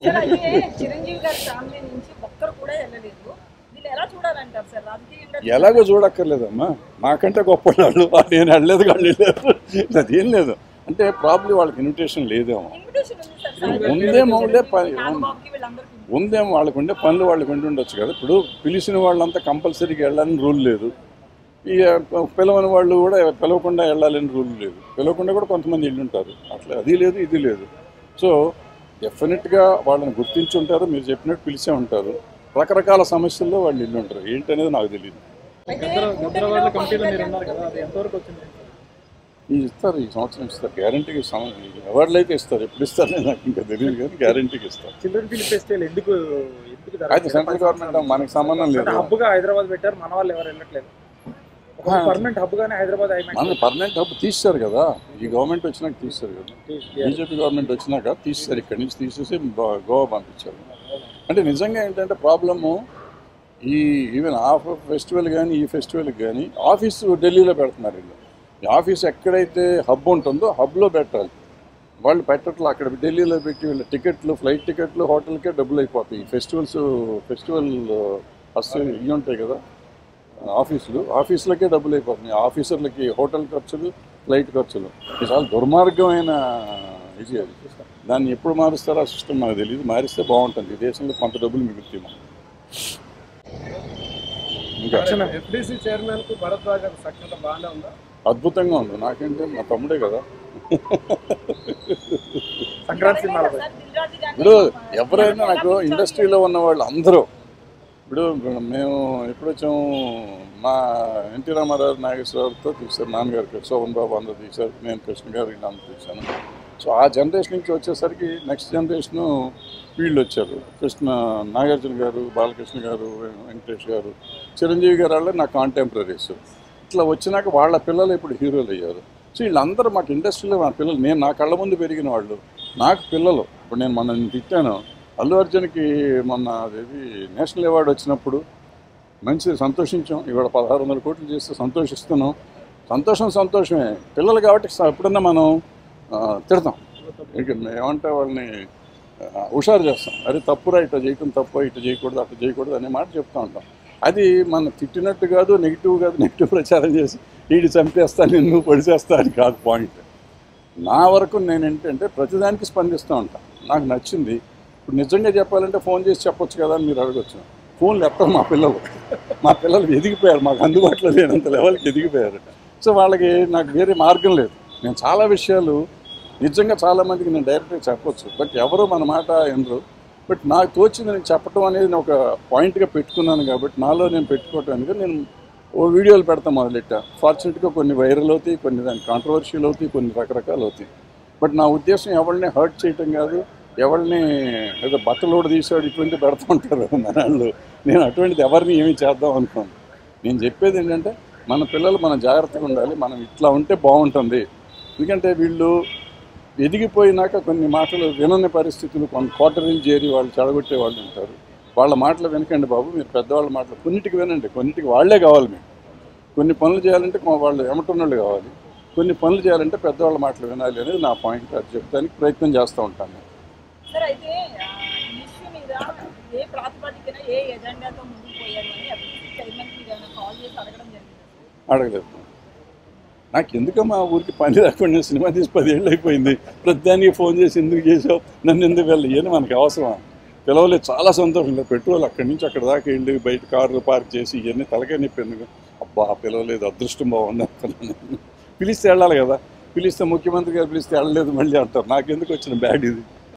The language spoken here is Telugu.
సార్ అయితే చిరంజీవి గారి ఫ్యామిలీ నుంచి ఒక్కరు కూడా వెళ్ళలేదు. వీళ్ళు ఎలా చూడాలంటారు సార్ రాజకీయంగా? ఎలాగో చూడక్కర్లేదమ్మా, నాకంటే గొప్ప వాళ్ళు నేను వెళ్ళలేదు వాళ్ళు వెళ్ళారు, అదేం లేదు. అంటే ప్రాబ్లీ వాళ్ళకి ఇన్విటేషన్ లేదేమో, ఇన్విటేషన్ ఉంది సార్. ఉందేమో నాగబాబుకి వీళ్ళందరికీ ఉంది. ఉందేమో వాళ్ళకు ఉండే పనులు వాళ్ళకు ఉండి ఉండొచ్చు కదా. ఇప్పుడు పిలిచిన వాళ్ళంతా కంపల్సరీగా వెళ్ళాలని రూల్ లేదు, ఇక పిలవని వాళ్ళు కూడా పిలవకుండా వెళ్ళాలని రూల్ లేదు, పిలవకుండా కూడా కొంతమంది వెళ్ళి ఉంటారు. అట్లా అది లేదు ఇది లేదు. సో డెఫినెట్గా వాళ్ళని గుర్తించి ఉంటారు, మీరు చెప్పినట్టు పిలిచే ఉంటారు. రకరకాల సమస్యల్లో వాళ్ళు ఇల్లు ఉంటారు, ఏంటనేది నాకు తెలియదు. ఇస్తారు, ఈ సంవత్సరం ఇస్తారు, గ్యారంటీకి అవార్డులు అయితే ఇస్తారు. ఎప్పుడు ఇస్తారని నాకు ఇంకా తెలియదు, కానీ గ్యారంటీకి ఇస్తారు. చిల్డ్రన్ ఫిల్మ్ ఫెస్టివల్ ఎందుకు అయితే సెంట్రల్ గవర్నమెంట్ మనకి సంబంధం లేదు. హబ్గా హైదరాబాద్ పెట్టారు, మన వాళ్ళు ఎవరు వెళ్ళట్లేదు. పర్మనెంట్ హబ్ గానే హైదరాబాద్ మన పర్మనెంట్ హబ్ తీస్తారు కదా, ఈ గవర్నమెంట్ వచ్చినాక తీస్తారు కదా, బీజేపీ గవర్నమెంట్ వచ్చినాక తీస్తారు, ఇక్కడి నుంచి తీసేసి గోవా పంపించారు. అంటే నిజంగా ఏంటంటే ప్రాబ్లము ఈవెన్ ఆ ఫెస్టివల్ కానీ ఈ ఫెస్టివల్కి కానీ ఆఫీసు ఢిల్లీలో పెడుతున్నారు. వీళ్ళు ఈ ఆఫీస్ ఎక్కడైతే హబ్ ఉంటుందో హబ్లో పెట్టాలి, వాళ్ళు పెట్టట్లు అక్కడ ఢిల్లీలో పెట్టి వీళ్ళ టికెట్లు, ఫ్లైట్ టికెట్లు, హోటల్కే డబ్బులు అయిపోతాయి. ఫెస్టివల్ ఫస్ట్ ఇవి ఉంటాయి కదా ఆఫీసులకే డబ్బులు అయిపోతున్నాయి, ఆఫీసర్లకి హోటల్ ఖర్చులు, ఫ్లైట్ ఖర్చులు. ఇది చాలా దుర్మార్గమైన ఇది. అది దాన్ని ఎప్పుడు మారుస్తారో ఆ సిస్టమ్ నాకు తెలియదు. మారిస్తే బాగుంటుంది, ఈ దేశంలో కొంత డబ్బులు మిగులుతాయి మనం. ఇంకా అద్భుతంగా ఉంది, నాకేంటే మా తమ్ముడే కదా. ఇప్పుడు ఎవరైనా నాకు ఇండస్ట్రీలో ఉన్న వాళ్ళు అందరూ, ఇప్పుడు మేము ఎప్పుడు వచ్చాము, మా ఎన్టీ రామారావు నాగేశ్వరరావుతో తీశారు, నాన్నగారికి శోభన్ బాబు అందరూ తీశారు, నేను కృష్ణ గారికి అందరూ తీశాను. సో ఆ జనరేషన్ నుంచి వచ్చేసరికి నెక్స్ట్ జనరేషను వీళ్ళు వచ్చారు, నాగార్జున గారు, బాలకృష్ణ గారు, వెంకటేష్ గారు, చిరంజీవి గారు వాళ్ళు నా కాంటెంపరీస్. ఇట్లా వచ్చినాక వాళ్ళ పిల్లలు ఇప్పుడు హీరోలు అయ్యారు. సో వీళ్ళందరూ మాకు ఇండస్ట్రీలో మా పిల్లలు, నేను నా కళ్ళ ముందు పెరిగిన వాళ్ళు, నాకు పిల్లలు. ఇప్పుడు నేను మొన్న తిట్టాను, అల్లు అర్జున్కి మొన్న అదేది నేషనల్ అవార్డు వచ్చినప్పుడు మంచి సంతోషించాం. ఇవాళ 1600 కోట్లు చేస్తే సంతోషిస్తున్నాం. సంతోషమే, పిల్లలు కాబట్టి ఎప్పుడన్నా మనం తిడతాం, ఏమంటే వాళ్ళని హుషారు చేస్తాం. అరే తప్పురా, ఇట్లా చేయటం తప్పు, ఇట్లా చేయకూడదు, అట్లా చేయకూడదు అనే మాట చెప్తూ ఉంటాం. అది మనం తిట్టినట్టు కాదు, నెగిటివ్ ప్రచారం చేసి వీడి చంపేస్తా, నిన్ను పొడిచేస్తా అని కాదు పాయింట్. నా వరకు నేను ఏంటంటే ప్రతిదానికి స్పందిస్తూ ఉంటాను, నాకు నచ్చింది. ఇప్పుడు నిజంగా చెప్పాలంటే ఫోన్ చేసి చెప్పొచ్చు కదా అని మీరు అడగచ్చు. ఫోన్లు ఎత్తారు మా పిల్లలు ఎదిగిపోయారు, మాకు అందుబాటులో లేనంత లెవెల్కి ఎదిగిపోయారు. సో వాళ్ళకి నాకు వేరే మార్గం లేదు. నేను చాలా విషయాలు నిజంగా చాలామందికి నేను డైరెక్ట్గా చెప్పొచ్చు, బట్ ఎవరు మన మాట వినరు. బట్ నాకు తోచింది నేను చెప్పడం అనేది నేను ఒక పాయింట్గా పెట్టుకున్నాను కాబట్టి, నాలో నేను పెట్టుకోవటానికి నేను ఓ వీడియోలు పెడతాను మొదలెట్టా. ఫార్చునేట్గా కొన్ని వైరల్ అవుతాయి, కొన్ని దాని కాంట్రవర్షియల్ అవుతాయి, కొన్ని రకరకాలు అవుతాయి. బట్ నా ఉద్దేశం ఎవరిని హర్ట్ చేయటం కాదు, ఎవరిని ఏదో బట్టలోడు తీసాడు ఇటువంటి పెడుతూ ఉంటారు మనవాళ్ళు. నేను అటువంటిది ఎవరిని ఏమి చేద్దాం అనుకోను. నేను చెప్పేది ఏంటంటే మన పిల్లలు మనం జాగ్రత్తగా ఉండాలి, మనం ఇట్లా ఉంటే బాగుంటుంది. ఎందుకంటే వీళ్ళు ఎదిగిపోయినాక కొన్ని మాటలు వినని పరిస్థితులు, కొన్ని కోటరీలు చేరి వాళ్ళు చెడగొట్టే వాళ్ళు ఉంటారు. వాళ్ళ మాటలు వినకండి బాబు, మీరు పెద్దవాళ్ళ మాటలు కొన్నిటికి వినండి, కొన్నిటికి వాళ్ళే కావాలి. మేము కొన్ని పనులు చేయాలంటే వాళ్ళు ఎమటున్నోళ్ళు కావాలి, కొన్ని పనులు చేయాలంటే పెద్దవాళ్ళ మాటలు వినాలి అనేది నా పాయింట్. అది చెప్తానికి ప్రయత్నం చేస్తూ ఉంటాను. సార్ అయితే ఈ ఇష్యూ మీద ఏ ప్రాతిపదికన ఏ ఎజెండాతో ముందుకు పోయారు అని అభివృద్ధి చైర్మన్ మీద కాల్ చేసి అడగడం జరిగింది? అడగలేదు. నాకు ఎందుకమ్మా ఊరికి పని రాకుండా సినిమా తీసి 10 ఏళ్ళు అయిపోయింది, ప్రతిదానికి ఫోన్ చేసి ఎందుకు చేసావు, నన్ను ఎందుకు వెళ్ళి, ఏమో మనకి అవసరమా? పిలవలేదు, చాలా సంతోషం లేదు. పెట్రోల్ అక్కడి నుంచి అక్కడ దాకా వెళ్ళి బయట కార్లు పార్క్ చేసి ఇవన్నీ తలకే నొప్పి ఎందుకు? అబ్బా పిలవలేదు, అదృష్టం బాగుంది అంటున్నాను. పిలిస్తే వెళ్ళాలి కదా, పిలిస్తే ముఖ్యమంత్రి గారు పిలిస్తే వెళ్ళలేదు మళ్ళీ అంటారు. నాకెందుకు వచ్చిన బ్యాడ్ ఇది?